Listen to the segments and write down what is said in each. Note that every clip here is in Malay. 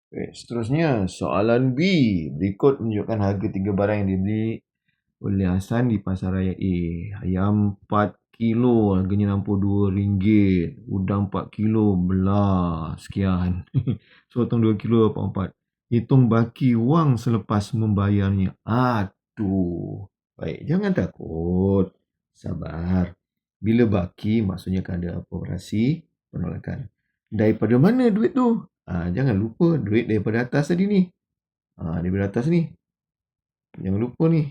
Baik, seterusnya soalan B. Berikut menunjukkan harga 3 barang yang dibeli oleh Hasan di pasar raya A. Ayam 4 kilo harganya RM62. Udang 4 kilo belah sekian. Sotong 2 kilo 44. Hitung baki wang selepas membayarnya. Aduh. Baik, jangan takut. Sabar. Bila baki maksudnya akan ada operasi penolakan. Daripada mana duit tu? Jangan lupa duit daripada atas tadi ni. Daripada atas ni. Jangan lupa ni.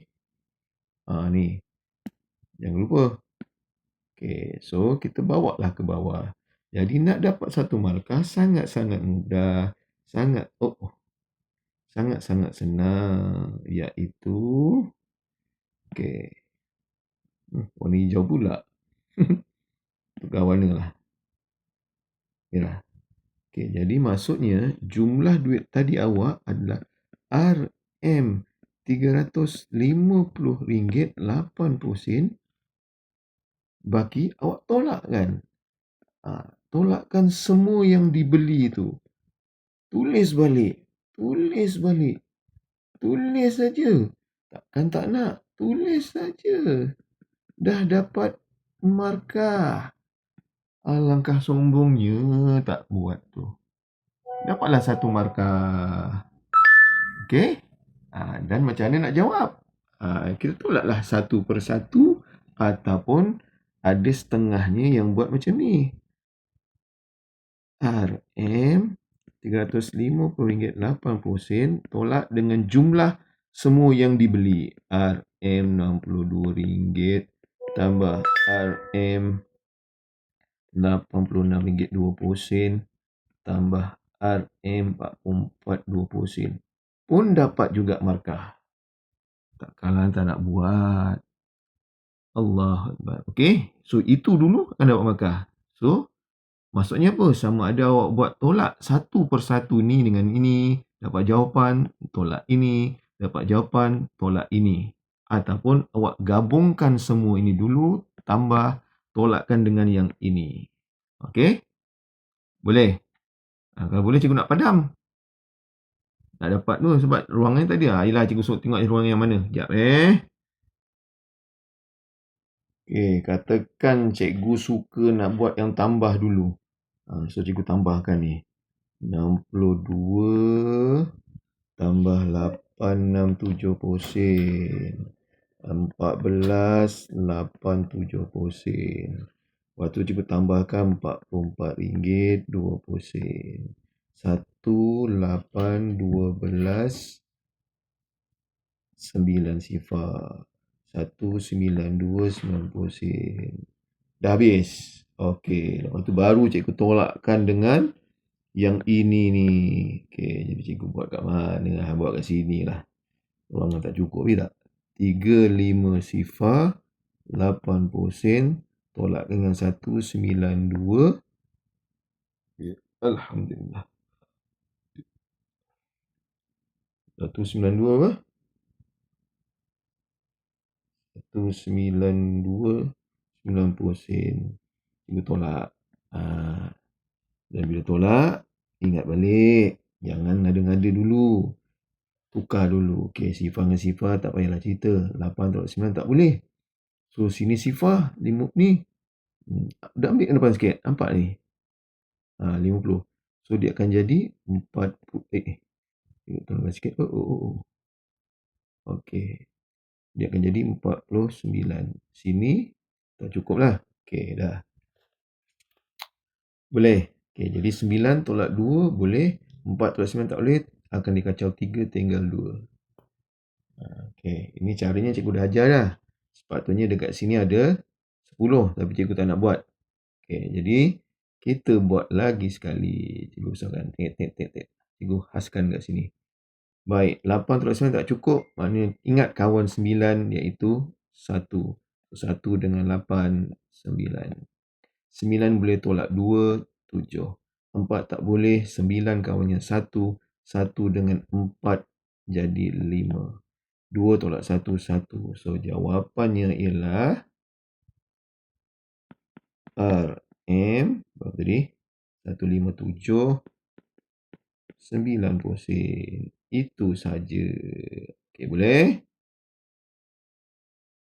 Ni. Jangan lupa. Okay, so kita bawa lah ke bawah. Jadi nak dapat satu markah sangat-sangat mudah. Sangat-sangat senang. Iaitu. Okay. Warna hijau pula. Tukar warna lah. Yalah. Okay, jadi maksudnya jumlah duit tadi awak adalah RM350.80. Baki awak tolak kan? Tolakkan semua yang dibeli tu. Tulis balik. Tulis saja. Takkan tak nak. Tulis saja. Dah dapat markah. Alangkah sombongnya tak buat tu. Dapatlah satu markah. Okey? Dan macam mana nak jawab? Kita tolaklah satu persatu ataupun ada setengahnya yang buat macam ni. RM350.80 tolak dengan jumlah semua yang dibeli. RM62 tambah RM86.20 tambah RM44.20 pun dapat juga markah. Takkanlah tak nak buat. Allahu Akbar. Okey, so itu dulu akan dapat markah. So maksudnya apa? Sama ada awak buat tolak satu persatu ni dengan ini, dapat jawapan, tolak ini, dapat jawapan, tolak ini. Ataupun awak gabungkan semua ini dulu, tambah, tolakkan dengan yang ini. Okey? Boleh? Kalau boleh, cikgu nak padam. Tak dapat tu sebab ruangan tadi lah. Yelah, cikgu suruh tengok ruangan yang mana. Sekejap Okey, katakan cikgu suka nak buat yang tambah dulu. So, cikgu tambahkan ni. 62 tambah 867 14,87 Lepas tu cikgu tambahkan RM44.20 1812 9 sifar 192.90 dah habis. Okey, lepas tu baru cikgu tolakkan dengan yang ini ni. Okey, jadi cikgu buat kat mana lah? Buat kat sini lah. Ruangan tak cukup tak? 35 sifar 80 sen tolak dengan 192. Alhamdulillah. 192 apa? 192 90 sen. Cikgu tolak. Dan bila tolak, ingat balik. Jangan ngada-ngada dulu. Tukar dulu. Okey, sifar dengan sifar tak payahlah cerita. 8 tolak 9 tak boleh. So, sini sifar. 5 ni. Dah ambil ke depan sikit. Nampak ni? 50. So, dia akan jadi 40. Tengok depan sikit. Okey. Dia akan jadi 49. Sini. Tak cukup lah. Okey, dah. Boleh. Okey, jadi 9 tolak 2 boleh. 4 tolak 9 tak boleh. Akan dikacau 3 tinggal 2. Okey, ini caranya cikgu dah ajar dah. Sepatutnya dekat sini ada 10. Tapi cikgu tak nak buat. Okey, jadi kita buat lagi sekali. Cikgu usahakan. Cikgu khaskan kat sini. Baik, 8 tolak 9 tak cukup. Maknanya ingat kawan 9 iaitu 1. 1 dengan 8, 9. 9 boleh tolak 2, 7. 4 tak boleh, 9 kawannya 1. 1 dengan 4 jadi 5. 2 tolak 1, 1. So, jawapannya ialah RM, berapa tadi? 157 90 sen. Itu saja. Okey, boleh?